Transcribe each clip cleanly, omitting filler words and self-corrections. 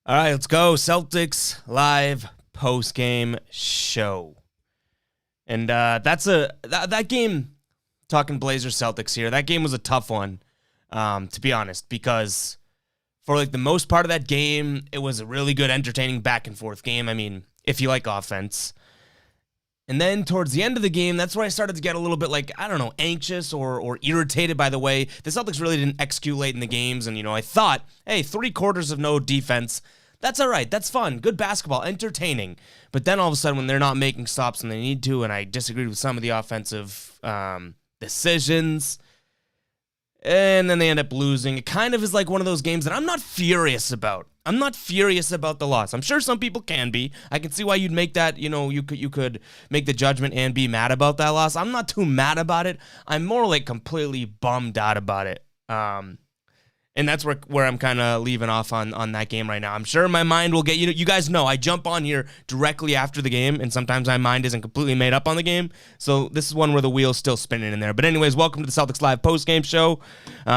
All right, let's go. Celtics live post-game show. And that game, talking Blazers Celtics here, that game was a tough one, to be honest, because for the most part of that game, it was a really good, entertaining back and forth game. I mean, if you like offense. And then towards the end of the game, that's where I started to get a little bit anxious or irritated by the way the Celtics really didn't execute late in the games. And, I thought, hey, 3 quarters of no defense, that's all right. That's fun. Good basketball, entertaining. But then all of a sudden when they're not making stops when they need to, and I disagreed with some of the offensive decisions, and then they end up losing. It kind of is like one of those games that I'm not furious about. I'm not furious about the loss. I'm sure some people can be. I can see why you'd make that, you could make the judgment and be mad about that loss. I'm not too mad about it. I'm more completely bummed out about it. And that's where I'm kind of leaving off on that game right now. I'm sure my mind will get, you guys know I jump on here directly after the game, and sometimes my mind isn't completely made up on the game. So this is one where the wheel's still spinning in there. But anyways, welcome to the Celtics Live postgame show.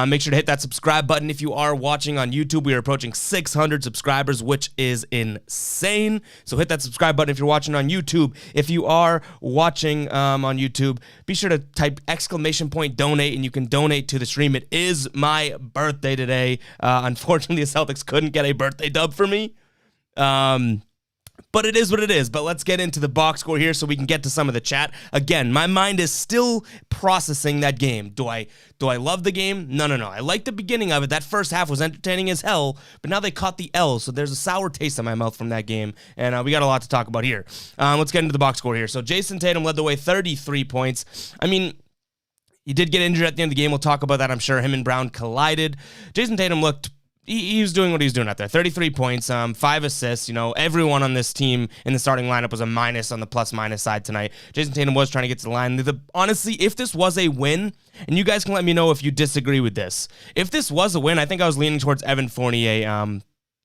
Make sure to hit that subscribe button if you are watching on YouTube. We are approaching 600 subscribers, which is insane. So hit that subscribe button if you're watching on YouTube. If you are watching on YouTube, be sure to type _donate, and you can donate to the stream. It is my birthday today. Unfortunately, the Celtics couldn't get a birthday dub for me. But it is what it is. But let's get into the box score here so we can get to some of the chat. Again, my mind is still processing that game. Do I love the game? No. I like the beginning of it. That first half was entertaining as hell, but now they caught the L, so there's a sour taste in my mouth from that game, and we got a lot to talk about here. Let's get into the box score here. So Jayson Tatum led the way, 33 points. I mean, he did get injured at the end of the game. We'll talk about that, I'm sure. Him and Brown collided. Jayson Tatum looked, he was doing what he was doing out there. 33 points, 5 assists. Everyone on this team in the starting lineup was a minus on the plus-minus side tonight. Jayson Tatum was trying to get to the line. Honestly, if this was a win, and you guys can let me know if you disagree with this. If this was a win, I think I was leaning towards Evan Fournier,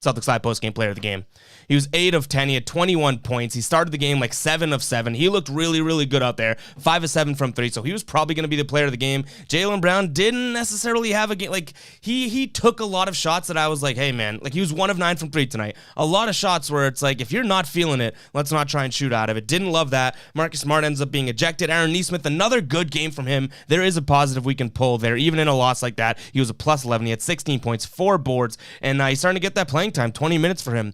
Celtics Live postgame player of the game. He was 8 of 10. He had 21 points. He started the game 7 of 7. He looked really, really good out there. 5 of 7 from 3, so he was probably going to be the player of the game. Jaylen Brown didn't necessarily have a game. He took a lot of shots that I was like, hey, man. He was 1 of 9 from 3 tonight. A lot of shots where it's if you're not feeling it, let's not try and shoot out of it. Didn't love that. Marcus Smart ends up being ejected. Aaron Nesmith, another good game from him. There is a positive we can pull there. Even in a loss like that, he was a plus 11. He had 16 points, 4 boards, and he's starting to get that playing time, 20 minutes for him.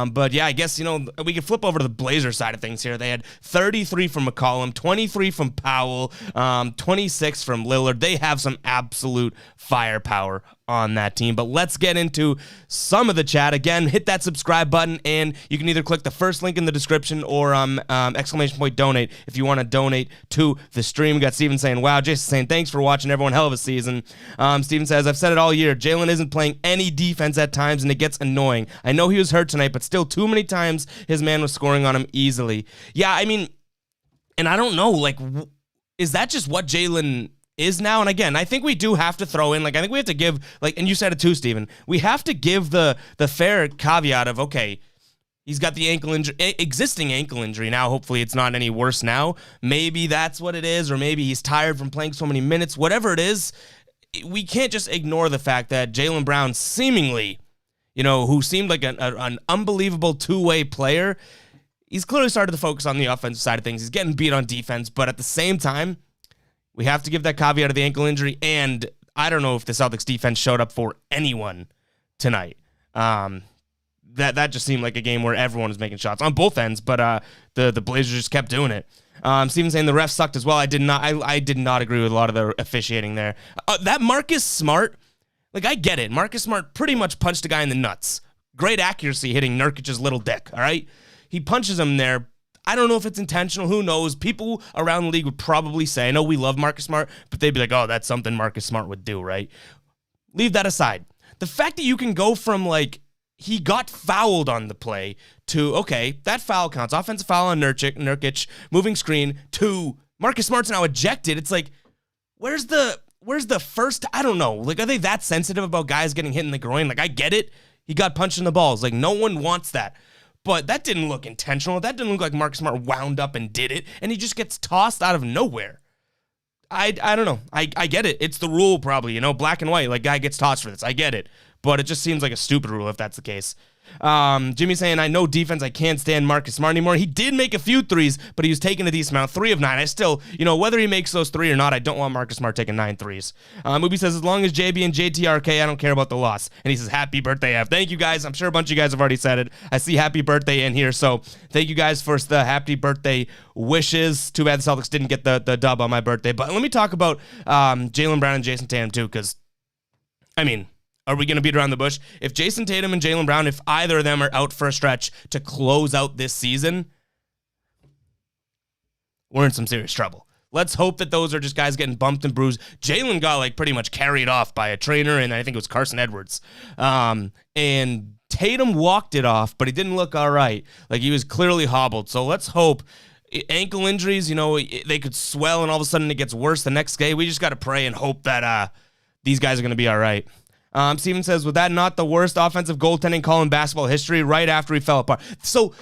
But yeah, I guess, we can flip over to the Blazers side of things here. They had 33 from McCollum, 23 from Powell, 26 from Lillard. They have some absolute firepower on that team. But let's get into some of the chat. Again, hit that subscribe button, and you can either click the first link in the description or !donate if you want to donate to the stream. We got Steven saying, wow, Jason saying, thanks for watching, everyone. Hell of a season. Steven says, I've said it all year. Jaylen isn't playing any defense at times, and it gets annoying. I know he was hurt tonight, but still too many times his man was scoring on him easily. Yeah, I mean, and I don't know, is that just what Jaylen is now? And again, I think we do have to throw in, I think we have to give, and you said it too, Steven, we have to give the fair caveat of, okay, he's got the existing ankle injury now. Hopefully it's not any worse now. Maybe that's what it is, or maybe he's tired from playing so many minutes. Whatever it is, we can't just ignore the fact that Jaylen Brown seemingly, who seemed like an unbelievable two-way player, he's clearly started to focus on the offensive side of things. He's getting beat on defense, but at the same time, we have to give that caveat of the ankle injury, and I don't know if the Celtics defense showed up for anyone tonight. That just seemed like a game where everyone was making shots on both ends, but the Blazers just kept doing it. Steven saying the refs sucked as well. I did not agree with a lot of the officiating there. That Marcus Smart, I get it. Marcus Smart pretty much punched a guy in the nuts. Great accuracy hitting Nurkic's little dick, all right? He punches him there. I don't know if it's intentional. Who knows? People around the league would probably say, I know we love Marcus Smart, but they'd be like, oh, that's something Marcus Smart would do, right? Leave that aside. The fact that you can go from, he got fouled on the play to, okay, that foul counts. Offensive foul on Nurkic, moving screen, to Marcus Smart's now ejected. It's where's the first, I don't know. Are they that sensitive about guys getting hit in the groin? I get it. He got punched in the balls. No one wants that. But that didn't look intentional. That didn't look like Marcus Smart wound up and did it, and he just gets tossed out of nowhere. I don't know. I get it. It's the rule probably, black and white. Guy gets tossed for this. I get it. But it just seems like a stupid rule if that's the case. Jimmy saying, I know defense, I can't stand Marcus Smart anymore. He did make a few threes, but he was taking a decent amount, 3 of 9. I still, whether he makes those 3 or not, I don't want Marcus Smart taking 9 threes. Movie says, as long as JB and JT are okay, I don't care about the loss. And he says, happy birthday, F. Thank you guys. I'm sure a bunch of you guys have already said it. I see happy birthday in here, so thank you guys for the happy birthday wishes. Too bad the Celtics didn't get the dub on my birthday. But let me talk about Jaylen Brown and Jayson Tatum too, because, are we going to beat around the bush? If Jayson Tatum and Jaylen Brown, if either of them are out for a stretch to close out this season, we're in some serious trouble. Let's hope that those are just guys getting bumped and bruised. Jaylen got pretty much carried off by a trainer, and I think it was Carson Edwards. And Tatum walked it off, but he didn't look all right. He was clearly hobbled. So let's hope. Ankle injuries, they could swell, and all of a sudden it gets worse the next day. We just got to pray and hope that these guys are going to be all right. Steven says, was that not the worst offensive goaltending call in basketball history right after he fell apart? So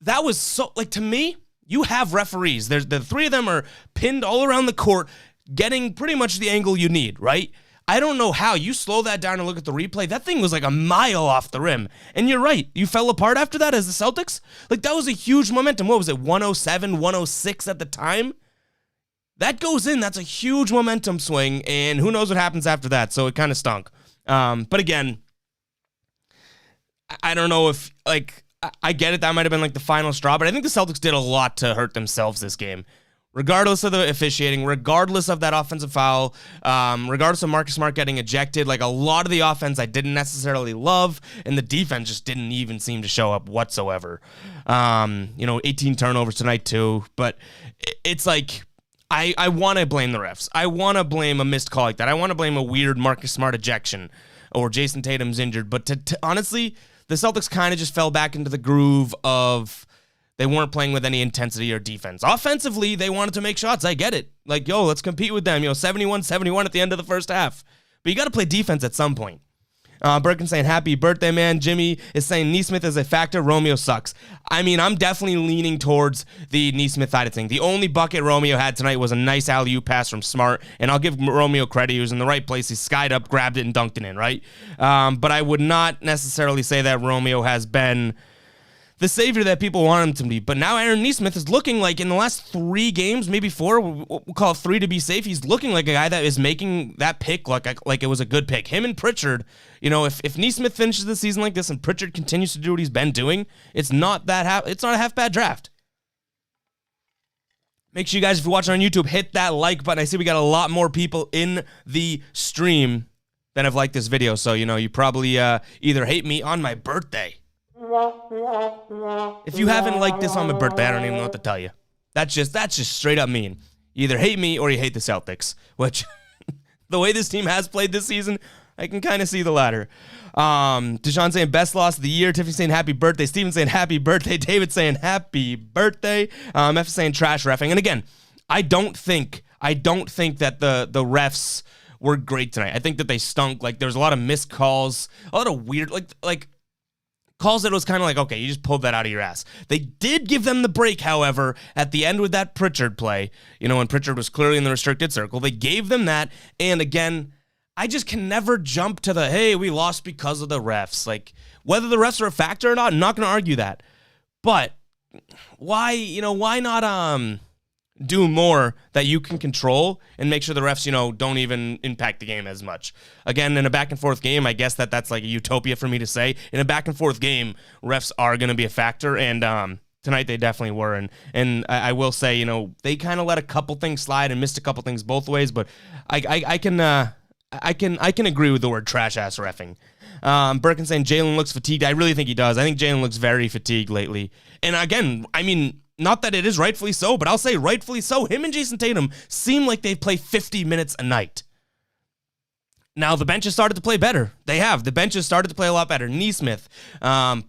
that was to me, you have referees. The 3 of them are pinned all around the court, getting pretty much the angle you need, right? I don't know how. You slow that down and look at the replay. That thing was a mile off the rim. And you're right. You fell apart after that as the Celtics? That was a huge momentum. What was it, 107, 106 at the time? That goes in. That's a huge momentum swing, and who knows what happens after that. So it kind of stunk. But again, I don't know if, I get it, that might have been the final straw, but I think the Celtics did a lot to hurt themselves this game. Regardless of the officiating, regardless of that offensive foul, regardless of Marcus Smart getting ejected, a lot of the offense I didn't necessarily love, and the defense just didn't even seem to show up whatsoever. 18 turnovers tonight too, but it's I want to blame the refs. I want to blame a missed call like that. I want to blame a weird Marcus Smart ejection or Jayson Tatum's injured. But to honestly, the Celtics kind of just fell back into the groove of they weren't playing with any intensity or defense. Offensively, they wanted to make shots. I get it. Let's compete with them. 71-71 at the end of the first half. But you got to play defense at some point. Birkin saying, happy birthday, man. Jimmy is saying Nesmith is a factor. Romeo sucks. I'm definitely leaning towards the Nesmith side of thing. The only bucket Romeo had tonight was a nice alley-oop pass from Smart, and I'll give Romeo credit. He was in the right place. He skied up, grabbed it, and dunked it in, right? But I would not necessarily say that Romeo has been the savior that people want him to be. But now Aaron Nesmith is looking in the last 3 games, maybe 4, we'll call it 3 to be safe, he's looking like a guy that is making that pick like it was a good pick. Him and Pritchard, if Nesmith finishes the season like this and Pritchard continues to do what he's been doing, it's not a half bad draft. Make sure you guys, if you're watching on YouTube, hit that like button. I see we got a lot more people in the stream than have liked this video, so you probably either hate me on my birthday. If you haven't liked this on my birthday, I don't even know what to tell you. That's just straight up mean. You either hate me or you hate the Celtics, which the way this team has played this season, I can kind of see the latter. Deshaun saying best loss of the year. Tiffany saying happy birthday. Steven saying happy birthday. David saying happy birthday. F saying trash reffing. And again, I don't think that the refs were great tonight. I think that they stunk. There was a lot of missed calls, a lot of weird calls that was kind of okay, you just pulled that out of your ass. They did give them the break, however, at the end with that Pritchard play, when Pritchard was clearly in the restricted circle. They gave them that, and again, I just can never jump to the, hey, we lost because of the refs. Whether the refs are a factor or not, I'm not going to argue that. But why not do more that you can control and make sure the refs, don't even impact the game as much. Again, in a back and forth game, I guess that's a utopia for me to say. In a back and forth game, refs are going to be a factor, and tonight they definitely were. And I will say, they kind of let a couple things slide and missed a couple things both ways, but I can agree with the word trash ass reffing. Birkin saying Jaylen looks fatigued. I really think he does. I think Jaylen looks very fatigued lately. And again, not that it is rightfully so, but I'll say rightfully so. Him and Jayson Tatum seem like they play 50 minutes a night. Now, the bench has started to play better. They have. The bench has started to play a lot better. Nesmith,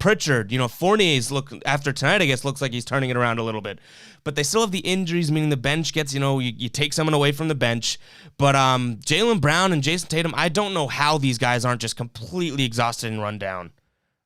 Pritchard, Fournier's after tonight, I guess, looks like he's turning it around a little bit. But they still have the injuries, meaning the bench gets, you take someone away from the bench. But Jaylen Brown and Jayson Tatum, I don't know how these guys aren't just completely exhausted and run down.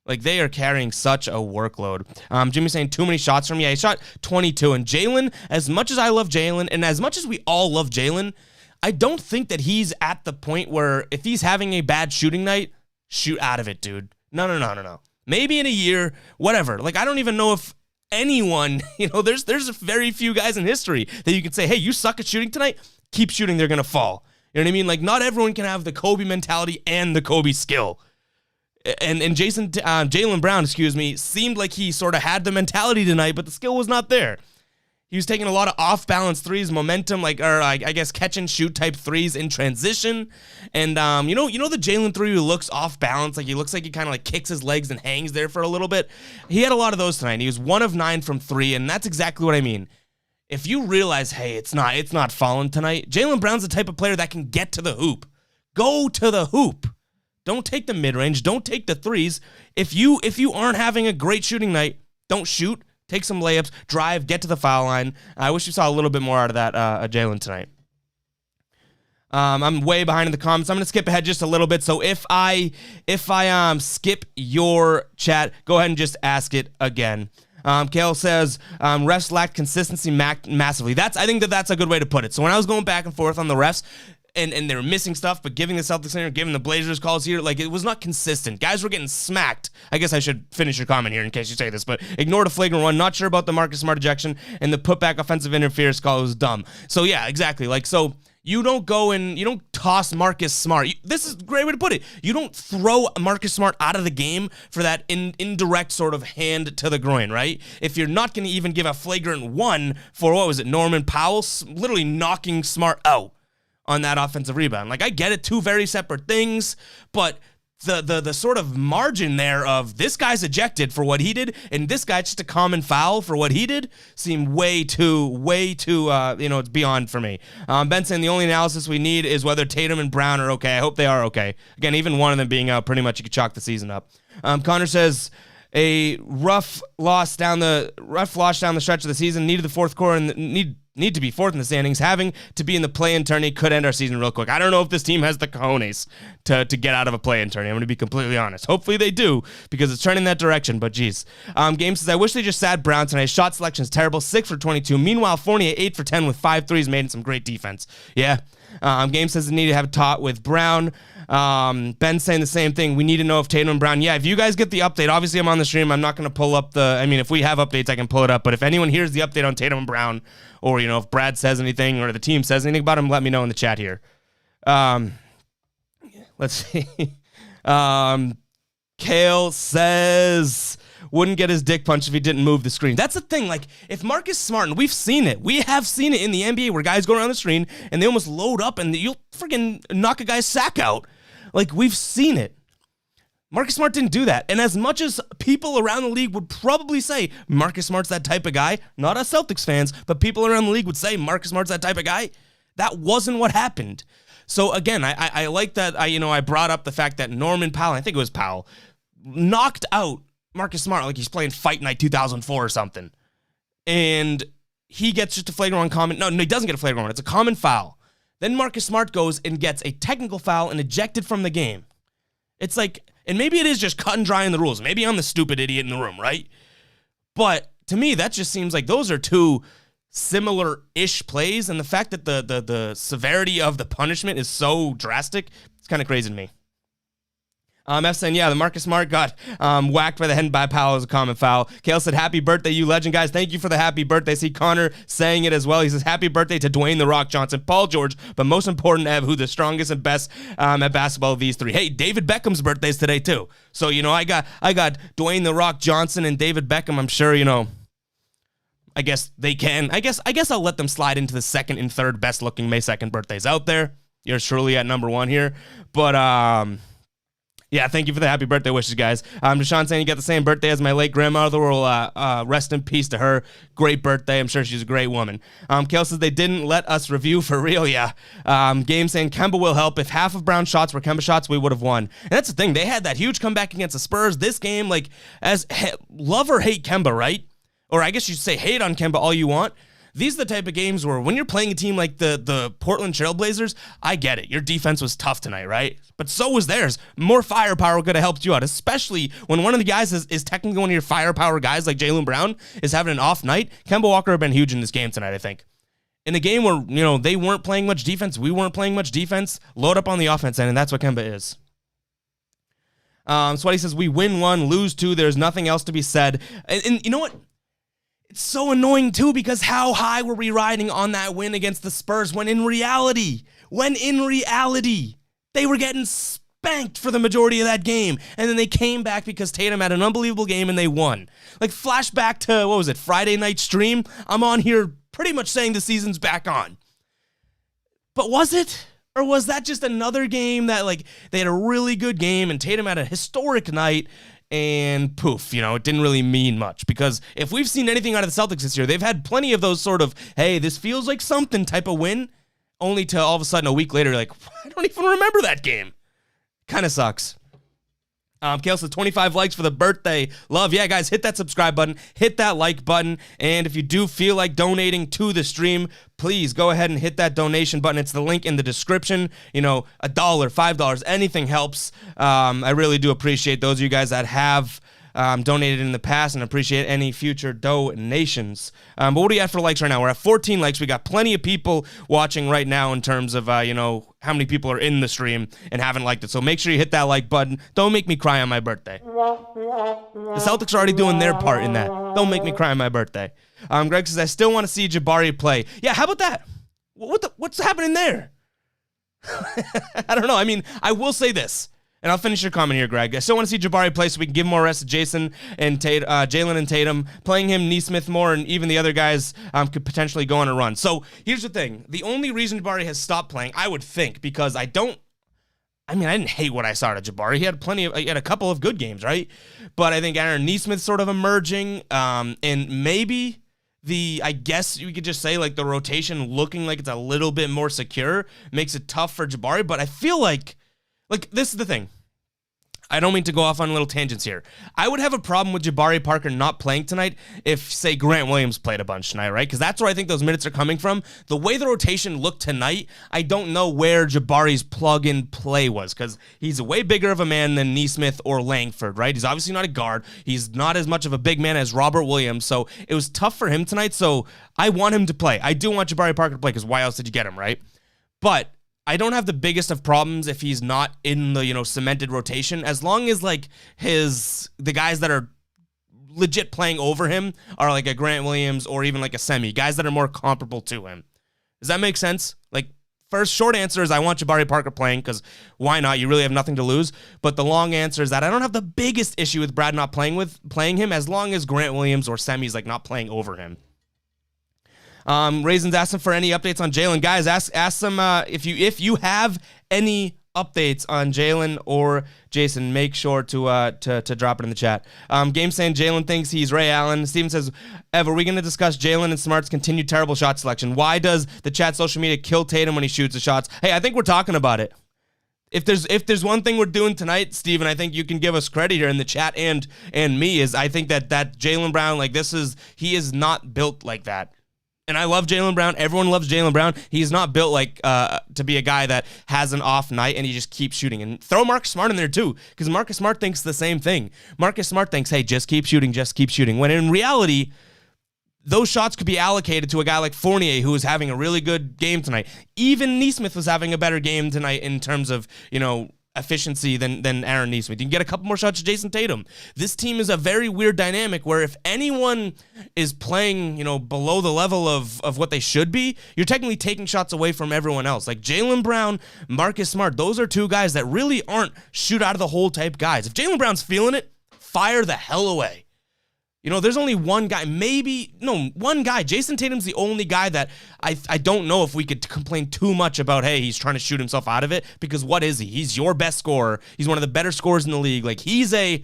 They are carrying such a workload. Jimmy saying too many shots from me. I shot 22. And Jaylen, as much as I love Jaylen, and as much as we all love Jaylen, I don't think that he's at the point where if he's having a bad shooting night, shoot out of it, dude. No. Maybe in a year, whatever. Like, I don't even know if anyone, there's very few guys in history that you can say, hey, you suck at shooting tonight, keep shooting, they're going to fall. You know what I mean? Like, not everyone can have the Kobe mentality and the Kobe skill. And Jaylen Brown, seemed like he sort of had the mentality tonight, but the skill was not there. He was taking a lot of off-balance threes, momentum, I guess catch-and-shoot type threes in transition. And, you know the Jaylen three who looks off-balance? Like, he looks like he kind of, like, kicks his legs and hangs there for a little bit. He had a lot of those tonight. He was 1 of 9 from 3, and that's exactly what I mean. If you realize, hey, it's not falling tonight, Jaylen Brown's the type of player that can get to the hoop. Go to the hoop. Don't take the mid-range. Don't take the threes. If you aren't having a great shooting night, don't shoot. Take some layups, drive, get to the foul line. I wish you saw a little bit more out of that Jaylen tonight. I'm way behind in the comments. I'm going to skip ahead just a little bit. So if I skip your chat, go ahead and just ask it again. Kale says, refs lacked consistency massively. I think that's a good way to put it. So when I was going back and forth on the refs, and they were missing stuff, but giving the Celtics here, giving the Blazers calls here, like, it was not consistent. Guys were getting smacked. I guess I should finish your comment here in case you say this, but ignored a flagrant one. Not sure about the Marcus Smart ejection, and the putback offensive interference call was dumb. So, yeah, exactly. Like, so you don't go and you don't toss Marcus Smart. This is a great way to put it. You don't throw Marcus Smart out of the game for that indirect sort of hand to the groin, right? If you're not going to even give a flagrant one for, what was it, Norman Powell, literally knocking Smart out on that offensive rebound. Like, I get it, 2 very separate things, but the sort of margin there of this guy's ejected for what he did and this guy just a common foul for what he did seem way too, it's beyond for me. Ben saying the only analysis we need is whether Tatum and Brown are okay. I hope they are okay. Again, even one of them being out, pretty much you could chalk the season up. Connor says, a rough loss down the stretch of the season, needed the fourth quarter and need to be fourth in the standings. Having to be in the play-in tourney could end our season real quick. I don't know if this team has the cojones to get out of a play-in tourney. I'm going to be completely honest. Hopefully they do, because it's turning that direction, but geez. Game says, I wish they just sat Brown tonight. Shot selection is terrible, 6 for 22. Meanwhile, Fournier 8 for 10 with 5 threes, made some great defense. Yeah. Game says they need to have a talk with Brown. Ben saying the same thing. We need to know if Tatum and Brown. Yeah, if you guys get the update, obviously I'm on the stream. I'm not going to pull up if we have updates, I can pull it up. But if anyone hears the update on Tatum and Brown, or, if Brad says anything or the team says anything about him, let me know in the chat here. Let's see. Kale says, wouldn't get his dick punched if he didn't move the screen. That's the thing. Like, if Marcus Smart, and we have seen it in the NBA where guys go around the screen and they almost load up and you'll freaking knock a guy's sack out. Like, we've seen it. Marcus Smart didn't do that. And as much as people around the league would probably say Marcus Smart's that type of guy, not us Celtics fans, but people around the league would say Marcus Smart's that type of guy, that wasn't what happened. So again, I like that. I brought up the fact that Norman Powell, I think it was Powell, knocked out Marcus Smart like he's playing Fight Night 2004 or something. And he gets just a flagrant comment. No, he doesn't get a flagrant one. It's a common foul. Then Marcus Smart goes and gets a technical foul and ejected from the game. It's like, and maybe it is just cut and dry in the rules. Maybe I'm the stupid idiot in the room, right? But to me, that just seems like those are two similar-ish plays, and the fact that the severity of the punishment is so drastic, it's kind of crazy to me. F saying, yeah, the Marcus Smart got whacked by the head by Powell as a common foul. Kale said, happy birthday, you legend. Guys, thank you for the happy birthday. See Connor saying it as well. He says, happy birthday to Dwayne The Rock Johnson, Paul George, but most important, Ev, who the strongest and best at basketball of these three. Hey, David Beckham's birthday's today, too. So, I got Dwayne The Rock Johnson and David Beckham. I'm sure, I guess they can. I guess I'll let them slide into the second and third best looking May 2nd birthdays out there. Yours truly at number 1 here. But, yeah, thank you for the happy birthday wishes, guys. Deshaun saying you got the same birthday as my late grandmother. Will rest in peace to her. Great birthday. I'm sure she's a great woman. Kale says they didn't let us review for real. Yeah. Game saying Kemba will help. If half of Brown's shots were Kemba shots, we would have won. And that's the thing. They had that huge comeback against the Spurs. This game, love or hate Kemba, right? Or I guess you should say hate on Kemba all you want. These are the type of games where when you're playing a team like the Portland Trailblazers, I get it. Your defense was tough tonight, right? But so was theirs. More firepower could have helped you out, especially when one of the guys is technically one of your firepower guys like Jaylen Brown is having an off night. Kemba Walker have been huge in this game tonight, I think. In a game where, they weren't playing much defense, we weren't playing much defense, load up on the offense end, and that's what Kemba is. Sweaty says, we win one, lose two. There's nothing else to be said. And you know what? It's so annoying, too, because how high were we riding on that win against the Spurs when in reality, they were getting spanked for the majority of that game. And then they came back because Tatum had an unbelievable game and they won. Like, flashback to, what was it, Friday night stream? I'm on here pretty much saying the season's back on. But was it? Or was that just another game that, like, they had a really good game and Tatum had a historic night and poof, it didn't really mean much? Because if we've seen anything out of the Celtics this year, they've had plenty of those sort of, hey, this feels like something type of win, only to all of a sudden a week later, like, I don't even remember that game. Kind of sucks. Kale says 25 likes for the birthday. Love. Yeah, guys, hit that subscribe button. Hit that like button. And if you do feel like donating to the stream, please go ahead and hit that donation button. It's the link in the description. $1, $5, anything helps. I really do appreciate those of you guys that have donated in the past and appreciate any future donations. But what do you have for likes right now? We're at 14 likes. We got plenty of people watching right now in terms of, how many people are in the stream and haven't liked it. So make sure you hit that like button. Don't make me cry on my birthday. The Celtics are already doing their part in that. Don't make me cry on my birthday. Greg says, I still want to see Jabari play. Yeah, how about that? What's happening there? I don't know. I mean, I will say this. And I'll finish your comment here, Greg. I still want to see Jabari play so we can give more rest to Jayson and Jalen and Tatum. Playing him, Nesmith more, and even the other guys could potentially go on a run. So here's the thing. The only reason Jabari has stopped playing, I would think, because I didn't hate what I saw out of Jabari. He had a couple of good games, right? But I think Aaron Nesmith's sort of emerging, and maybe I guess you could just say, like, the rotation looking like it's a little bit more secure makes it tough for Jabari. But I feel like this is the thing. I don't mean to go off on little tangents here. I would have a problem with Jabari Parker not playing tonight if, say, Grant Williams played a bunch tonight, right? Because that's where I think those minutes are coming from. The way the rotation looked tonight, I don't know where Jabari's plug-in play was, because he's way bigger of a man than Nesmith or Langford, right? He's obviously not a guard. He's not as much of a big man as Robert Williams, so it was tough for him tonight, so I want him to play. I do want Jabari Parker to play, because why else did you get him, right? But I don't have the biggest of problems if he's not in the, cemented rotation, as long as, like, the guys that are legit playing over him are, like, a Grant Williams or even, like, a Semi, guys that are more comparable to him. Does that make sense? Like, first, short answer is I want Jabari Parker playing, because why not? You really have nothing to lose. But the long answer is that I don't have the biggest issue with Brad not playing him, as long as Grant Williams or Semi's, like, not playing over him. Raisins asking for any updates on Jalen. Guys, ask them if you have any updates on Jalen or Jayson, make sure to drop it in the chat. Game saying Jalen thinks he's Ray Allen. Steven says, Ev, are we going to discuss Jalen and Smart's continued terrible shot selection? Why does the chat social media kill Tatum when he shoots the shots? Hey, I think we're talking about it. If there's one thing we're doing tonight, Steven, I think you can give us credit here in the chat and me, is I think that Jaylen Brown, like, he is not built like that. And I love Jaylen Brown. Everyone loves Jaylen Brown. He's not built like to be a guy that has an off night and he just keeps shooting. And throw Marcus Smart in there too, because Marcus Smart thinks the same thing. Marcus Smart thinks, hey, just keep shooting, just keep shooting. When in reality, those shots could be allocated to a guy like Fournier, who is having a really good game tonight. Even Nesmith was having a better game tonight in terms of, efficiency than Aaron Nesmith. You can get a couple more shots to Jayson Tatum. This team is a very weird dynamic where if anyone is playing, below the level of what they should be, you're technically taking shots away from everyone else. Like Jaylen Brown, Marcus Smart, those are two guys that really aren't shoot out of the hole type guys. If Jaylen Brown's feeling it, fire the hell away. There's only one guy, one guy. Jayson Tatum's the only guy that I don't know if we could complain too much about, hey, he's trying to shoot himself out of it, because what is he? He's your best scorer. He's one of the better scorers in the league. Like, Jayson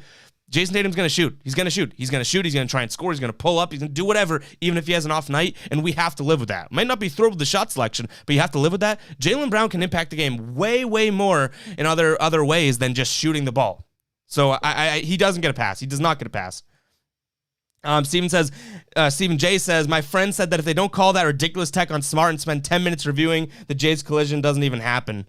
Tatum's going to shoot. He's going to shoot. He's going to shoot. He's going to try and score. He's going to pull up. He's going to do whatever, even if he has an off night, and we have to live with that. Might not be thrilled with the shot selection, but you have to live with that. Jaylen Brown can impact the game way, way more in other ways than just shooting the ball. So he doesn't get a pass. He does not get a pass. Stephen J says, my friend said that if they don't call that ridiculous tech on Smart and spend 10 minutes reviewing, the Jays collision doesn't even happen.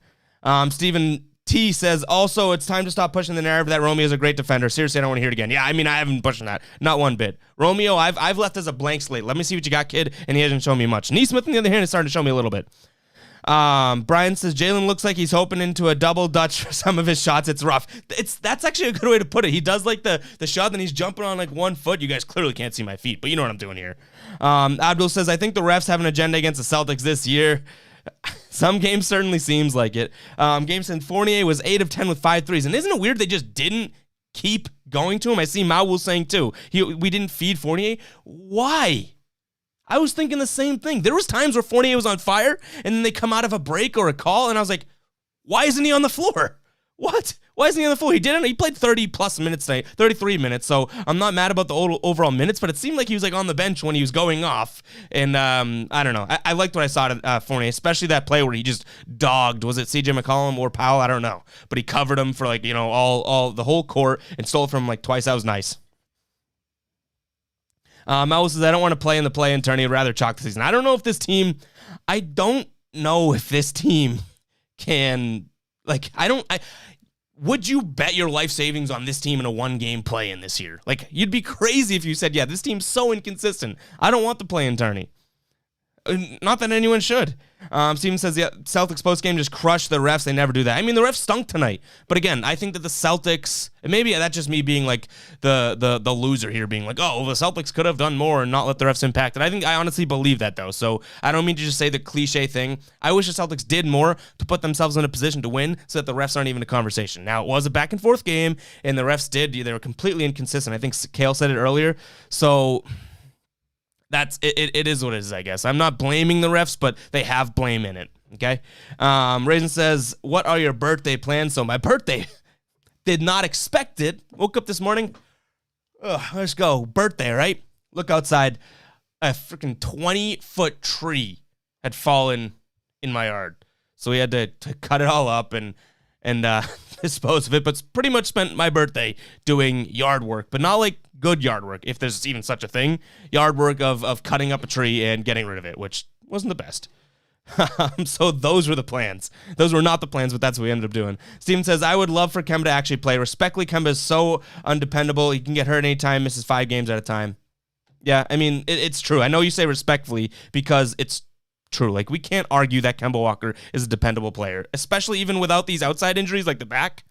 Stephen T says, also, it's time to stop pushing the narrative that Romeo is a great defender. Seriously, I don't want to hear it again. Yeah, I haven't been pushing that. Not one bit. Romeo, I've left as a blank slate. Let me see what you got, kid. And he hasn't shown me much. Nesmith, on the other hand, is starting to show me a little bit. Brian says Jaylen looks like he's hoping into a double dutch for some of his shots. It's rough. That's actually a good way to put it. He does like the shot, then he's jumping on like 1 foot. You guys clearly can't see my feet, but you know what I'm doing here. Abdul says, I think the refs have an agenda against the Celtics this year. Some games certainly seems like it. Games in Fournier was 8 of 10 with 5 threes. And isn't it weird they just didn't keep going to him? I see Mao was saying too, we didn't feed Fournier. Why? I was thinking the same thing. There was times where Fournier was on fire, and then they come out of a break or a call, and I was like, why isn't he on the floor? What? Why isn't he on the floor? He didn't. He played 30-plus minutes tonight, 33 minutes, so I'm not mad about the overall minutes, but it seemed like he was like on the bench when he was going off, and I don't know. I liked what I saw at Fournier, especially that play where he just dogged. Was it CJ McCollum or Powell? I don't know, but he covered him for like, all the whole court and stole it from him like twice. That was nice. Mel says, I don't want to play in the play-in tourney. I'd rather chalk the season. I don't know if this team can, would you bet your life savings on this team in a 1-game play-in this year? Like, you'd be crazy if you said, yeah, this team's so inconsistent. I don't want the play-in tourney. Not that anyone should. Steven says, yeah, Celtics postgame just crushed the refs. They never do that. I mean, the refs stunk tonight. But again, I think that the Celtics, and maybe that's just me being like the loser here, being like, oh, well, the Celtics could have done more and not let the refs impact it. I honestly believe that, though. So I don't mean to just say the cliche thing. I wish the Celtics did more to put themselves in a position to win so that the refs aren't even a conversation. Now, it was a back-and-forth game, and the refs they were completely inconsistent. I think Kale said it earlier. So that's it is what it is, I guess. I'm not blaming the refs, but they have blame in it, okay? Raisin says, what are your birthday plans? So my birthday, did not expect it. Woke up this morning, let's go. Birthday, right? Look outside. A freaking 20-foot tree had fallen in my yard. So we had to cut it all up and dispose of it, but pretty much spent my birthday doing yard work, but not like good yard work, if there's even such a thing. Yard work of cutting up a tree and getting rid of it, which wasn't the best. So those were the plans. Those were not the plans, but that's what we ended up doing. Steven says, I would love for Kemba to actually play. Respectfully, Kemba is so undependable. He can get hurt anytime, misses 5 games at a time. Yeah, I mean, it's true. I know you say respectfully because it's true. Like, we can't argue that Kemba Walker is a dependable player, especially even without these outside injuries like the back.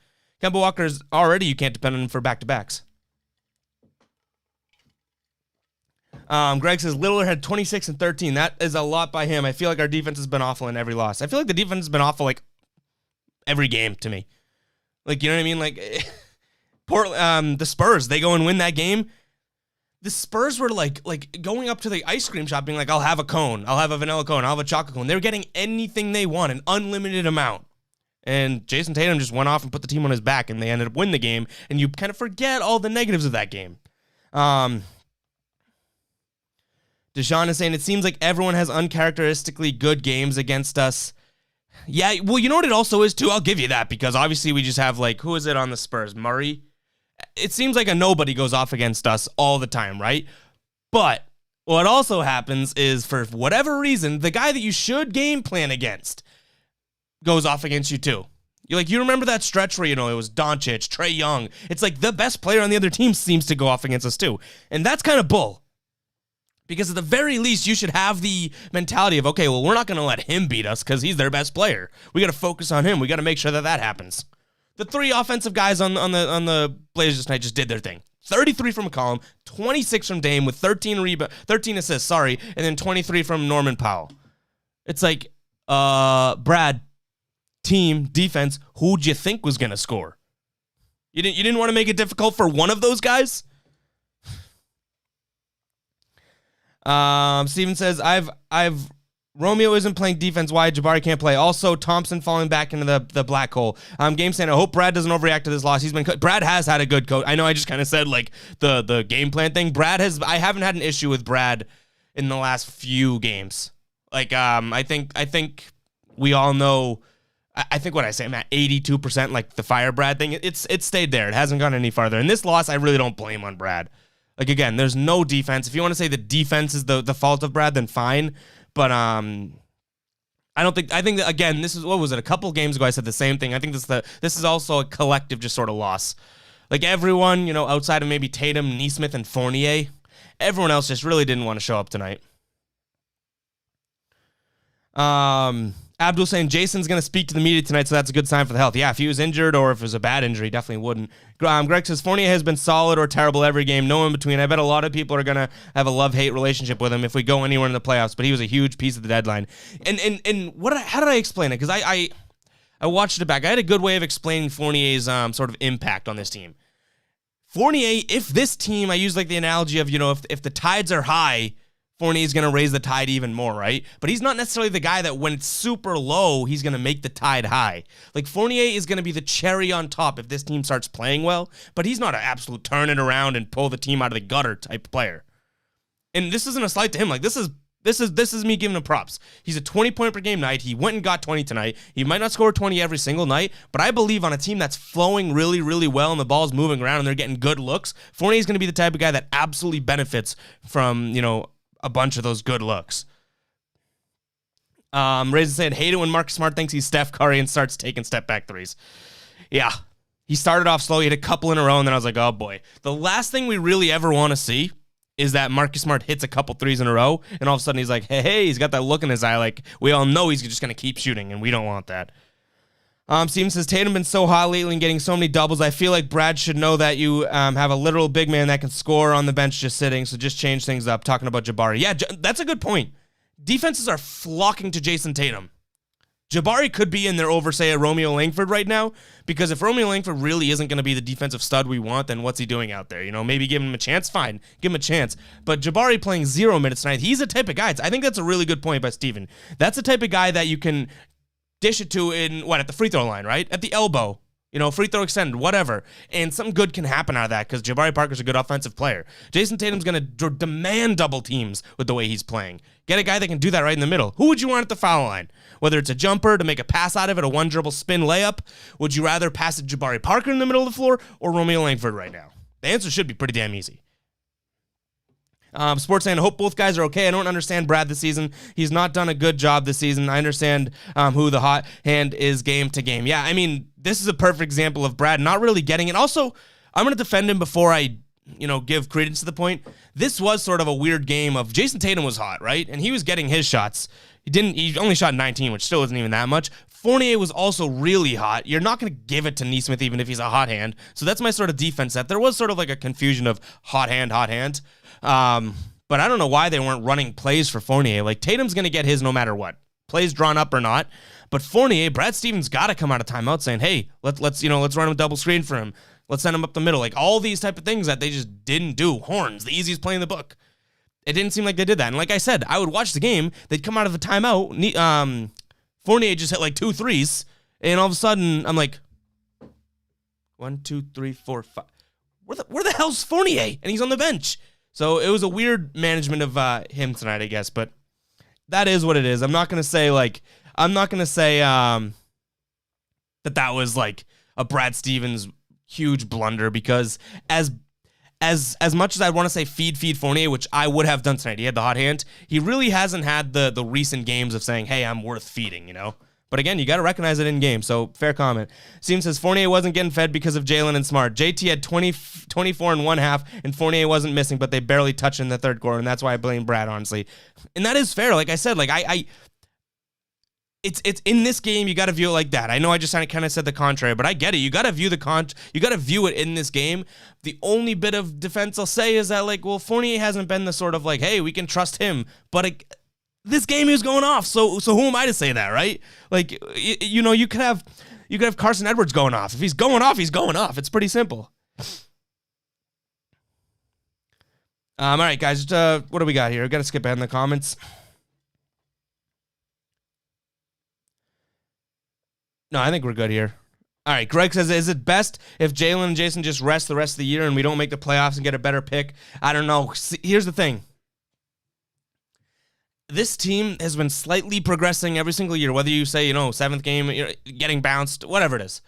Kemba Walker is already, you can't depend on him for back-to-backs. Greg says, Lillard had 26 and 13. That is a lot by him. I feel like our defense has been awful in every loss. I feel like the defense has been awful, like, every game to me. Like, you know what I mean? Like, the Spurs, they go and win that game. The Spurs were, like going up to the ice cream shop being like, I'll have a cone. I'll have a vanilla cone. I'll have a chocolate cone. They were getting anything they want, an unlimited amount. And Jayson Tatum just went off and put the team on his back, and they ended up winning the game, and you kind of forget all the negatives of that game. Deshaun is saying, it seems like everyone has uncharacteristically good games against us. Yeah, well, you know what it also is, too? I'll give you that, because obviously we just have, like, who is it on the Spurs? Murray? It seems like a nobody goes off against us all the time, right? But what also happens is, for whatever reason, the guy that you should game plan against goes off against you, too. You remember that stretch where, it was Doncic, Trae Young. It's like the best player on the other team seems to go off against us, too. And that's kind of bull. Because at the very least, you should have the mentality of, okay, well, we're not going to let him beat us because he's their best player. We got to focus on him. We got to make sure that happens. The 3 offensive guys on the Blazers tonight just did their thing. 33 from McCollum, 26 from Dame with 13 assists, and then 23 from Norman Powell. It's like, Brad, team, defense, who'd you think was going to score? You didn't want to make it difficult for one of those guys? Steven says, Romeo isn't playing defense. Why? Jabari can't play. Also, Thompson falling back into the black hole. Game saying, I hope Brad doesn't overreact to this loss. Brad has had a good coach. I know I just kind of said like the game plan thing. I haven't had an issue with Brad in the last few games. Like, I think we all know. I think what I say, I'm at 82%, like the fire Brad thing. It's stayed there. It hasn't gone any farther. And this loss, I really don't blame on Brad. Like, again, there's no defense. If you want to say the defense is the fault of Brad, then fine. But I think that, again, this is, what was it, a couple games ago I said the same thing. I think this is also a collective just sort of loss. Like, everyone, outside of maybe Tatum, Nesmith, and Fournier, everyone else just really didn't want to show up tonight. Abdul saying Jason's going to speak to the media tonight, so that's a good sign for the health. Yeah, if he was injured or if it was a bad injury, definitely wouldn't. Greg says Fournier has been solid or terrible every game, no in between. I bet a lot of people are going to have a love-hate relationship with him if we go anywhere in the playoffs, but he was a huge piece of the deadline. And how did I explain it? Because I watched it back. I had a good way of explaining Fournier's sort of impact on this team. Fournier, if this team, I use like the analogy of, if the tides are high, Fournier's going to raise the tide even more, right? But he's not necessarily the guy that when it's super low, he's going to make the tide high. Like, Fournier is going to be the cherry on top if this team starts playing well, but he's not an absolute turn it around and pull the team out of the gutter type player. And this isn't a slight to him. Like, this is me giving him props. He's a 20-point per game night. He went and got 20 tonight. He might not score 20 every single night, but I believe on a team that's flowing really, really well and the ball's moving around and they're getting good looks, Fournier's going to be the type of guy that absolutely benefits from, a bunch of those good looks. Raisin said, hate it when Marcus Smart thinks he's Steph Curry and starts taking step-back threes. Yeah, he started off slow. He had a couple in a row, and then I was like, oh, boy. The last thing we really ever want to see is that Marcus Smart hits a couple threes in a row, and all of a sudden he's like, hey, he's got that look in his eye like we all know he's just going to keep shooting, and we don't want that. Steven says, Tatum been so hot lately and getting so many doubles. I feel like Brad should know that you have a literal big man that can score on the bench just sitting, so just change things up. Talking about Jabari. Yeah, that's a good point. Defenses are flocking to Jayson Tatum. Jabari could be in there over, say, a Romeo Langford right now, because if Romeo Langford really isn't going to be the defensive stud we want, then what's he doing out there? Maybe give him a chance? Fine, give him a chance. But Jabari playing 0 minutes tonight, he's a type of guy. I think that's a really good point by Steven. That's the type of guy that you can dish it to at the free throw line, right? At the elbow, free throw extended, whatever. And something good can happen out of that because Jabari Parker's a good offensive player. Jayson Tatum's going to demand double teams with the way he's playing. Get a guy that can do that right in the middle. Who would you want at the foul line? Whether it's a jumper to make a pass out of it, a one dribble spin layup, would you rather pass it to Jabari Parker in the middle of the floor or Romeo Langford right now? The answer should be pretty damn easy. Sports saying, I hope both guys are okay. I don't understand Brad this season. He's not done a good job this season. I understand who the hot hand is game to game. Yeah, I mean, this is a perfect example of Brad not really getting it. Also, I'm going to defend him before I, give credence to the point. This was sort of a weird game of Jayson Tatum was hot, right? And he was getting his shots. He only shot 19, which still isn't even that much. Fournier was also really hot. You're not going to give it to Nesmith even if he's a hot hand. So that's my sort of defense that there was sort of like a confusion of hot hand. But I don't know why they weren't running plays for Fournier. Like, Tatum's going to get his no matter what. Plays drawn up or not. But Fournier, Brad Stevens got to come out of timeout saying, hey, let's run a double screen for him. Let's send him up the middle. Like, all these type of things that they just didn't do. Horns, the easiest play in the book. It didn't seem like they did that. And like I said, I would watch the game. They'd come out of the timeout. Fournier just hit like 2 threes. And all of a sudden, I'm like, 1, 2, 3, 4, 5. Where the hell's Fournier? And he's on the bench. So it was a weird management of him tonight, I guess. But that is what it is. I'm not going to say that was like a Brad Stevens huge blunder, because as much as I want to say feed Fournier, which I would have done tonight, he had the hot hand, he really hasn't had the recent games of saying, hey, I'm worth feeding, But again, you got to recognize it in game, so fair comment. Steven says Fournier wasn't getting fed because of Jalen and Smart. JT had 24 in one half, and Fournier wasn't missing, but they barely touched in the third quarter, and that's why I blame Brad, honestly. And that is fair. Like I said, it's in this game, you got to view it like that. I know I just kind of said the contrary, but I get it. You got to view it in this game. The only bit of defense I'll say is that, Fournier hasn't been the sort of hey, we can trust him, but this game he was going off, so who am I to say that, right? You could have Carson Edwards going off. If he's going off, he's going off. It's pretty simple. All right, guys, what do we got here? I've got to skip ahead in the comments. No, I think we're good here. All right, Greg says, is it best if Jalen and Jayson just rest the rest of the year and we don't make the playoffs and get a better pick? I don't know. See, here's the thing. This team has been slightly progressing every single year, whether you say, 7th game, getting bounced, whatever it is.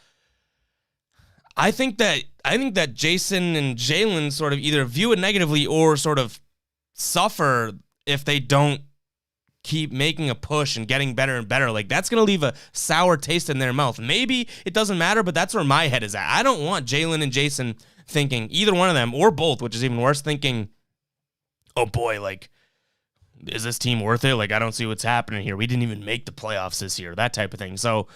I think that Jayson and Jalen sort of either view it negatively or sort of suffer if they don't keep making a push and getting better and better. That's going to leave a sour taste in their mouth. Maybe it doesn't matter, but that's where my head is at. I don't want Jalen and Jayson thinking, either one of them or both, which is even worse, thinking, oh boy, is this team worth it? Like, I don't see what's happening here. We didn't even make the playoffs this year, that type of thing. So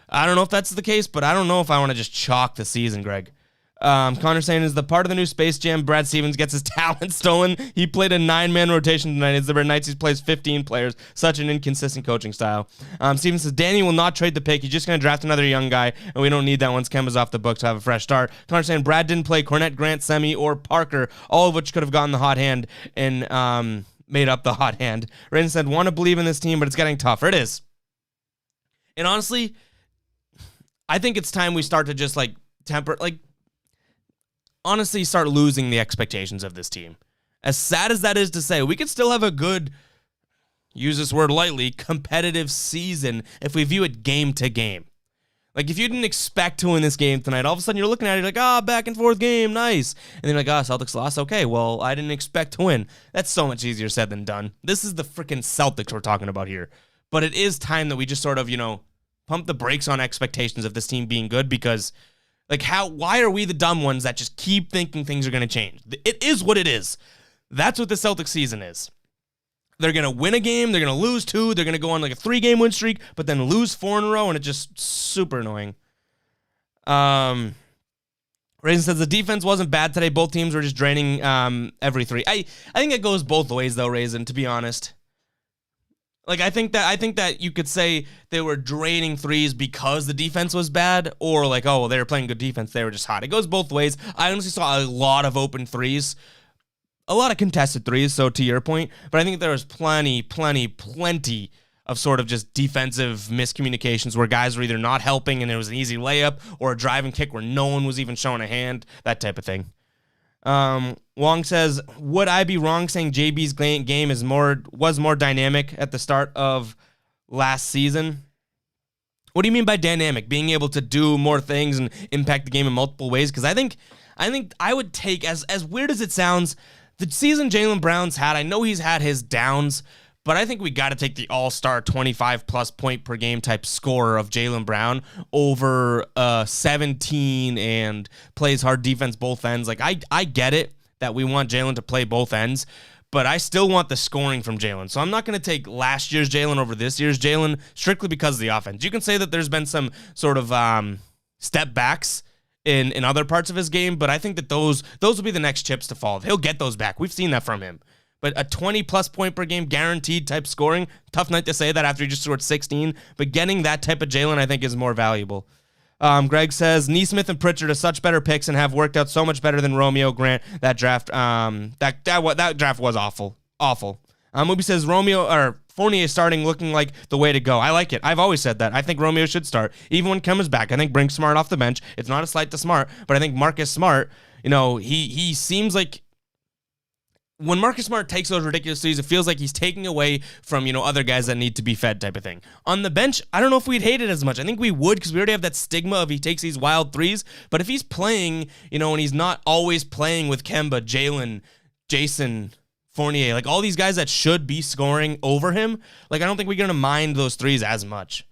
I don't know if that's the case, but I don't know if I want to just chalk the season, Greg. Connor saying, is the part of the new Space Jam Brad Stevens gets his talent stolen? He played a 9-man rotation tonight. It's the rare nights he plays 15 players. Such an inconsistent coaching style. Stevens says, Danny will not trade the pick. He's just going to draft another young guy, and we don't need that once Kemba's off the books to have a fresh start. Connor saying, Brad didn't play Cornette, Grant, Semi, or Parker, all of which could have gotten the hot hand and made up the hot hand. Raiden said, want to believe in this team, but it's getting tougher. It is. And honestly, I think it's time we start to just, like, honestly start losing the expectations of this team. As sad as that is to say, we could still have a good, use this word lightly, competitive season if we view it game to game. Like, if you didn't expect to win this game tonight, all of a sudden you're looking at it like, back and forth game, nice. And then like, Celtics lost. Okay, well, I didn't expect to win. That's so much easier said than done. This is the freaking Celtics we're talking about here. But it is time that we just sort of, pump the brakes on expectations of this team being good, because why are we the dumb ones that just keep thinking things are going to change? It is what it is. That's what the Celtics season is. They're going to win a game, they're going to lose 2, they're going to go on like a 3-game win streak, but then lose 4 in a row, and it's just super annoying. Raisin says the defense wasn't bad today. Both teams were just draining every 3. I think it goes both ways, though, Raisin, to be honest. Like, I think that you could say they were draining threes because the defense was bad, or like, oh, well, they were playing good defense, they were just hot. It goes both ways. I honestly saw a lot of open threes, a lot of contested threes, so to your point, but I think there was plenty of sort of just defensive miscommunications where guys were either not helping and it was an easy layup, or a driving kick where no one was even showing a hand, that type of thing. Wong says, would I be wrong saying JB's game was more dynamic at the start of last season? What do you mean by dynamic? Being able to do more things and impact the game in multiple ways? Because I think I would take, as weird as it sounds, the season Jaylen Brown's had, I know he's had his downs, but I think we got to take the all-star 25-plus point per game type scorer of Jaylen Brown over 17 and plays hard defense both ends. Like, I get it that we want Jaylen to play both ends, but I still want the scoring from Jaylen. So I'm not going to take last year's Jaylen over this year's Jaylen strictly because of the offense. You can say that there's been some sort of step backs in other parts of his game, but I think that those will be the next chips to fall. He'll get those back. We've seen that from him. But a 20-plus point per game guaranteed type scoring, tough night to say that after he just scored 16, but getting that type of Jaylen I think is more valuable. Greg says, Neesmith and Pritchard are such better picks and have worked out so much better than Romeo Grant. That draft that draft was awful. Mubi says Fournier starting looking like the way to go. I like it. I've always said that. I think Romeo should start. Even when Kemba's back, I think bring Smart off the bench. It's not a slight to Smart, but I think Marcus Smart, he seems like when Marcus Smart takes those ridiculous threes, it feels like he's taking away from, other guys that need to be fed type of thing. On the bench, I don't know if we'd hate it as much. I think we would, because we already have that stigma of he takes these wild threes. But if he's playing, and he's not always playing with Kemba, Jaylen, Jayson, Fournier, like all these guys that should be scoring over him, like I don't think we're going to mind those threes as much.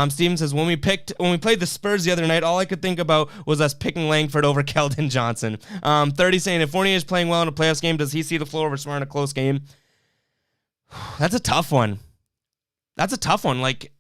Steven says, when we played the Spurs the other night, all I could think about was us picking Langford over Keldon Johnson. 30 saying, if Fournier is playing well in a playoffs game, does he see the floor over Smart in a close game? That's a tough one. Like,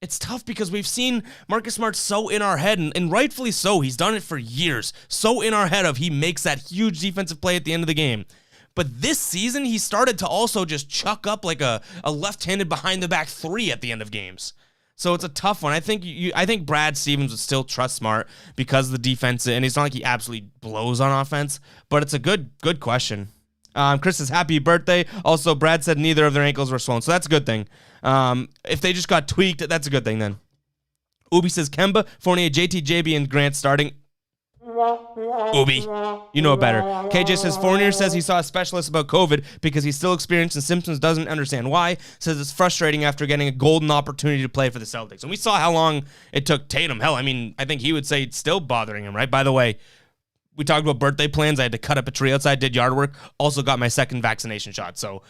it's tough because we've seen Marcus Smart so in our head, and rightfully so. He's done it for years. So in our head of he makes that huge defensive play at the end of the game. But this season, he started to also just chuck up like a left-handed behind-the-back 3 at the end of games. So it's a tough one. I think Brad Stevens would still trust Smart because of the defense, and it's not like he absolutely blows on offense, but it's a good question. Chris says, happy birthday. Also, Brad said neither of their ankles were swollen, so that's a good thing. If they just got tweaked, that's a good thing then. Ubi says, Kemba, Fournier, JT, JB, and Grant starting. Ubi, you know better. KJ says, Fournier says he saw a specialist about COVID because he's still experiencing symptoms, doesn't understand why. Says it's frustrating after getting a golden opportunity to play for the Celtics. And we saw how long it took Tatum. Hell, I mean, I think he would say it's still bothering him, right? By the way, we talked about birthday plans. I had to cut up a tree outside, did yard work. Also got my second vaccination shot. So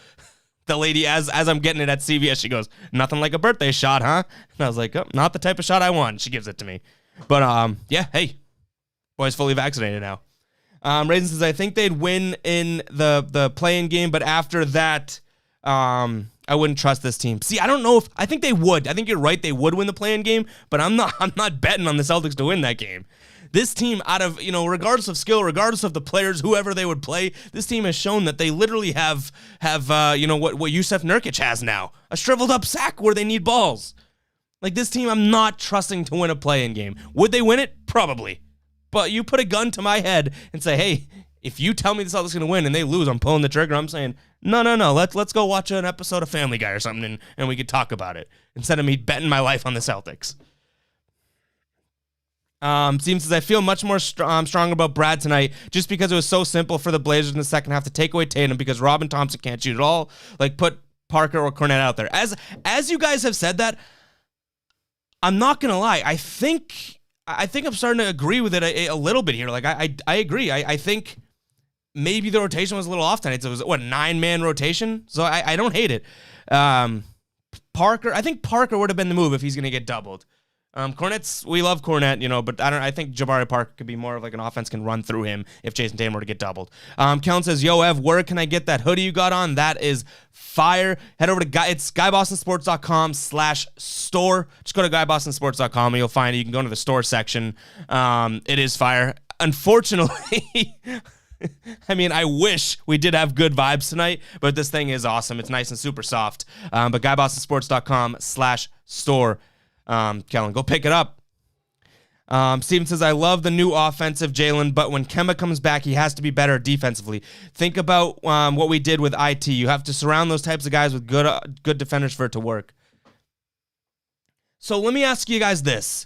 the lady, as I'm getting it at CVS, she goes, nothing like a birthday shot, huh? And I was like, oh, not the type of shot I want. She gives it to me. But yeah, hey. Boy's fully vaccinated now. Raisin says, I think they'd win in the play-in game, but after that, I wouldn't trust this team. See, I don't know if I think they would. I think you're right. They would win the play-in game, but I'm not betting on the Celtics to win that game. This team, out of, regardless of skill, regardless of the players, whoever they would play, this team has shown that they literally have what Yusuf Nurkic has now, a shriveled up sack where they need balls. Like, this team, I'm not trusting to win a play-in game. Would they win it? Probably. But you put a gun to my head and say, hey, if you tell me the Celtics going to win and they lose, I'm pulling the trigger. I'm saying, no. Let's go watch an episode of Family Guy or something, and we could talk about it instead of me betting my life on the Celtics. Seems as I feel much more strong about Brad tonight just because it was so simple for the Blazers in the second half to take away Tatum because Robin Thompson can't shoot at all. Like, put Parker or Cornette out there. As you guys have said that, I'm not going to lie. I think I'm starting to agree with it a little bit here. Like, I agree. I think maybe the rotation was a little off tonight. So it was, 9-man rotation? So I don't hate it. Parker, I think Parker would have been the move if he's going to get doubled. Cornette's, we love Cornette, but I think Jabari Parker could be more of like an offense can run through him if Jayson Tatum were to get doubled. Kellen says, yo, Ev, where can I get that hoodie you got on? That is fire. Head over to it's GuyBostonSports.com/store. Just go to GuyBostonSports.com and you'll find it. You can go into the store section. It is fire. Unfortunately, I mean, I wish we did have good vibes tonight, but this thing is awesome. It's nice and super soft. But GuyBostonSports.com/store. Kellen, go pick it up. Steven says, I love the new offensive Jalen, but when Kemba comes back, he has to be better defensively. Think about what we did with IT. You have to surround those types of guys with good defenders for it to work. So let me ask you guys this.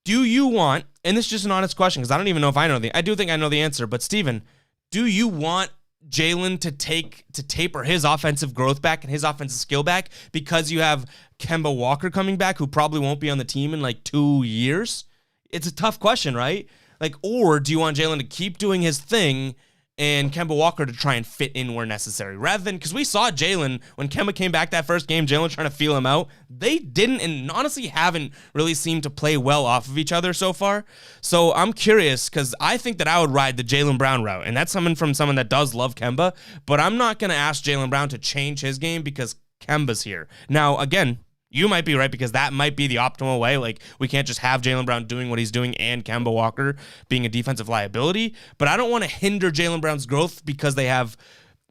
Do you want, and this is just an honest question because I don't even know if I know I do think I know the answer, but Steven, do you want Jalen to taper his offensive growth back and his offensive skill back because you have Kemba Walker coming back who probably won't be on the team in like 2 years? It's a tough question, right? Like, or do you want Jalen to keep doing his thing and Kemba Walker to try and fit in where necessary? Rather than, because we saw Jalen, when Kemba came back that first game, Jalen trying to feel him out. They didn't and honestly haven't really seemed to play well off of each other so far. So I'm curious because I think that I would ride the Jaylen Brown route. And that's someone that does love Kemba. But I'm not going to ask Jaylen Brown to change his game because Kemba's here. Now, again, you might be right because that might be the optimal way. Like, we can't just have Jaylen Brown doing what he's doing and Kemba Walker being a defensive liability. But I don't want to hinder Jaylen Brown's growth because they have,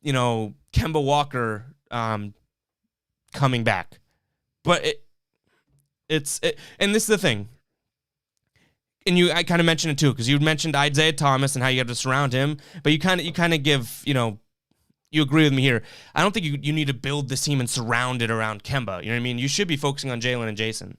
Kemba Walker coming back. But and this is the thing. And I kind of mentioned it too because you mentioned Isaiah Thomas and how you have to surround him. But you kind of give, you agree with me here. I don't think you need to build this team and surround it around Kemba. You know what I mean? You should be focusing on Jalen and Jason.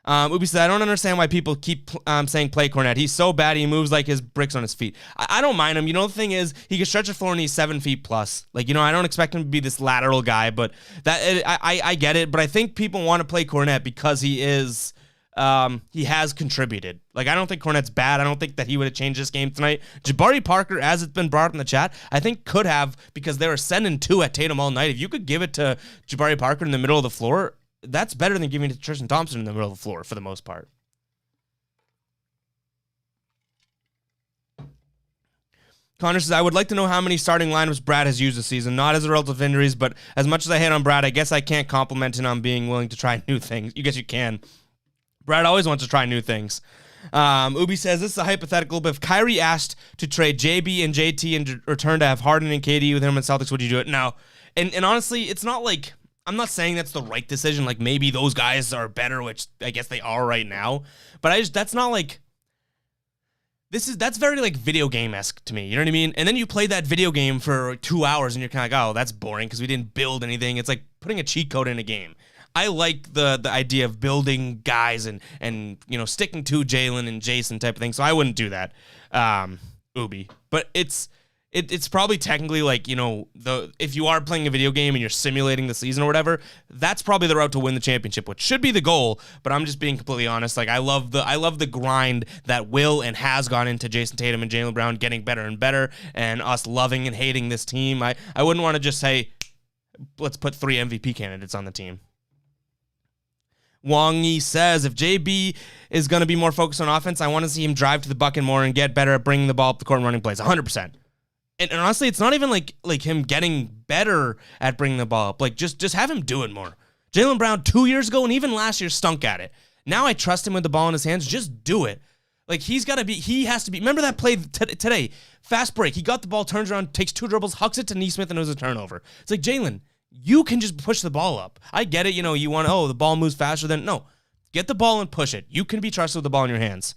Ubi said, I don't understand why people keep saying play Cornette. He's so bad, he moves like his bricks on his feet. I don't mind him. The thing is, he can stretch the floor and he's 7 feet plus. Like, I don't expect him to be this lateral guy, but I get it. But I think people want to play Cornette because he has contributed. Like, I don't think Cornette's bad. I don't think that he would have changed this game tonight. Jabari Parker, as it's been brought up in the chat, I think could have because they were sending 2 at Tatum all night. If you could give it to Jabari Parker in the middle of the floor, that's better than giving it to Tristan Thompson in the middle of the floor for the most part. Connor says, I would like to know how many starting lineups Brad has used this season, not as a result of injuries, but as much as I hate on Brad, I guess I can't compliment him on being willing to try new things. You guess you can. Brad always wants to try new things. Ubi says, this is a hypothetical, but if Kyrie asked to trade JB and JT and return to have Harden and KD with him in Celtics, would you do it? No. And honestly, it's not like, I'm not saying that's the right decision. Like, maybe those guys are better, which I guess they are right now. But that's not like, that's very like video game-esque to me. You know what I mean? And then you play that video game for 2 hours and you're kind of like, oh, that's boring because we didn't build anything. It's like putting a cheat code in a game. I like the idea of building guys and sticking to Jalen and Jason type of thing. So I wouldn't do that, Ubi. But it's probably technically like, if you are playing a video game and you're simulating the season or whatever, that's probably the route to win the championship, which should be the goal. But I'm just being completely honest. Like, I love the grind that will and has gone into Jayson Tatum and Jaylen Brown getting better and better, and us loving and hating this team. I wouldn't want to just say, let's put 3 MVP candidates on the team. Wong Yi says, if JB is going to be more focused on offense, I want to see him drive to the bucket more and get better at bringing the ball up the court and running plays. 100%. And honestly, it's not even like him getting better at bringing the ball up. Like, just have him do it more. Jaylen Brown 2 years ago and even last year stunk at it. Now I trust him with the ball in his hands. Just do it. Like, he has to be. Remember that play today? Fast break. He got the ball, turns around, takes 2 dribbles, hucks it to Nesmith, and it was a turnover. It's like, Jaylen, you can just push the ball up. I get it. You want, the ball moves faster than. No. Get the ball and push it. You can be trusted with the ball in your hands.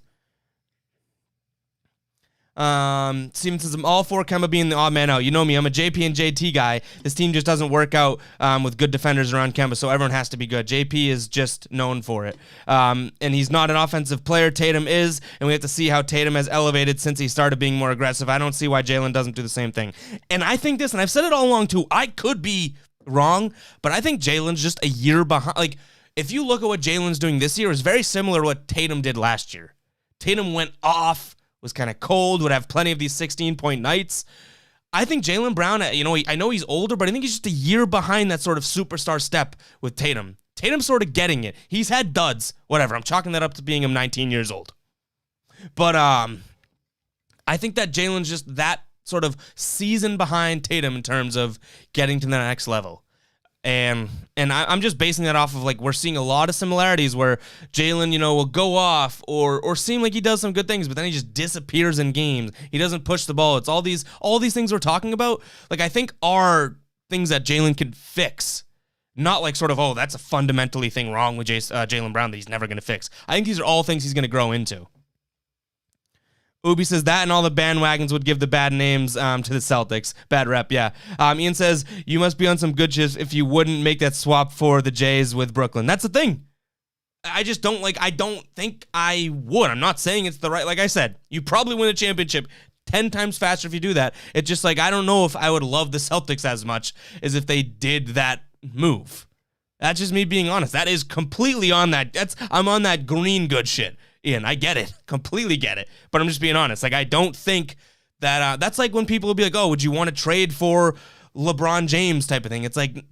Steven says, I'm all for Kemba being the odd man out. You know me, I'm a JP and JT guy. This team just doesn't work out with good defenders around Kemba, so everyone has to be good. JP is just known for it. And he's not an offensive player. Tatum is, and we have to see how Tatum has elevated since he started being more aggressive. I don't see why Jaylen doesn't do the same thing. And I think this, and I've said it all along too, I could be wrong, but I think Jaylen's just a year behind. Like, if you look at what Jaylen's doing this year, it's very similar to what Tatum did last year. Tatum went off, was kind of cold, would have plenty of these 16-point nights. I think Jaylen Brown, I know he's older, but I think he's just a year behind that sort of superstar step with Tatum. Tatum's sort of getting it. He's had duds, whatever. I'm chalking that up to being him 19 years old. But I think that Jaylen's just that sort of season behind Tatum in terms of getting to the next level. And I'm just basing that off of, like, we're seeing a lot of similarities where Jaylen, will go off or seem like he does some good things, but then he just disappears in games. He doesn't push the ball. It's all these things we're talking about. Like, I think are things that Jaylen can fix. Not like sort of, that's a fundamentally thing wrong with Jaylen Brown that he's never going to fix. I think these are all things he's going to grow into. Ubi says that and all the bandwagons would give the bad names to the Celtics. Bad rep, yeah. Ian says, you must be on some good shifts if you wouldn't make that swap for the Jays with Brooklyn. That's the thing. I don't think I would. I'm not saying it's the right, like I said, you probably win a championship 10 times faster if you do that. It's just like, I don't know if I would love the Celtics as much as if they did that move. That's just me being honest. That is completely on that. I'm on that green good shit. Ian, I get it. Completely get it. But I'm just being honest. Like, I don't think that that's like when people will be like, would you want to trade for LeBron James type of thing? It's like,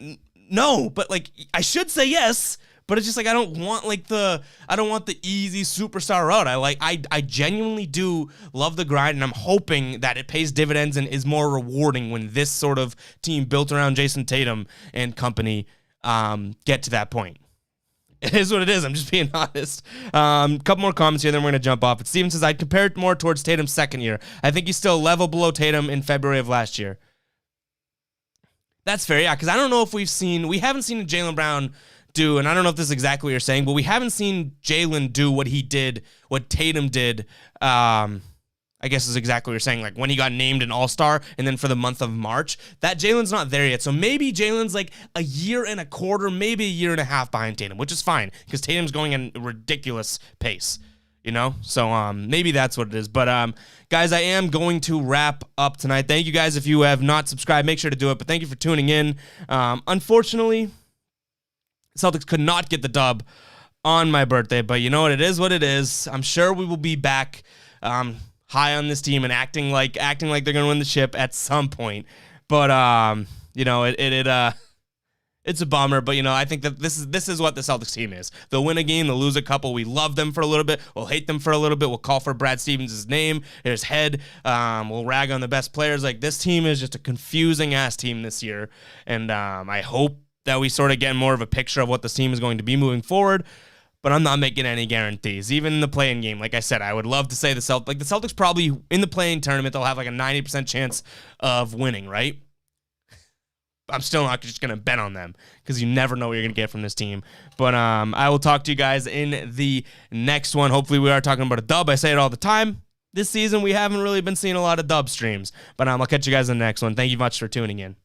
no, but like, I should say yes, but it's just like, I don't want the easy superstar route. I genuinely do love the grind, and I'm hoping that it pays dividends and is more rewarding when this sort of team built around Jayson Tatum and company get to that point. It is what it is. I'm just being honest. Couple more comments here, then we're going to jump off. But Steven says, I'd compare it more towards Tatum's second year. I think he's still a level below Tatum in February of last year. That's fair, yeah, because I don't know if we haven't seen Jaylen Brown do, and I don't know if this is exactly what you're saying, but we haven't seen Jaylen do what Tatum did, I guess is exactly what you're saying, like when he got named an all-star and then for the month of March, that Jaylen's not there yet. So maybe Jaylen's like a year and a quarter, maybe a year and a half behind Tatum, which is fine because Tatum's going at a ridiculous pace, So maybe that's what it is. But guys, I am going to wrap up tonight. Thank you guys. If you have not subscribed, make sure to do it. But thank you for tuning in. Unfortunately, Celtics could not get the dub on my birthday, but you know what? It is what it is. I'm sure we will be back high on this team and acting like they're going to win the ship at some point. But it's a bummer, but I think that this is what the Celtics team is. They'll win a game, they'll lose a couple. We love them for a little bit, we'll hate them for a little bit. We'll call for Brad Stevens' name, his head. We'll rag on the best players. Like, this team is just a confusing ass team this year, and I hope that we sort of get more of a picture of what this team is going to be moving forward. But I'm not making any guarantees. Even in the play-in game, like I said, I would love to say the Celtics probably in the play-in tournament, they'll have like a 90% chance of winning, right? I'm still not just going to bet on them because you never know what you're going to get from this team. But I will talk to you guys in the next one. Hopefully we are talking about a dub. I say it all the time. This season we haven't really been seeing a lot of dub streams. But I'll catch you guys in the next one. Thank you much for tuning in.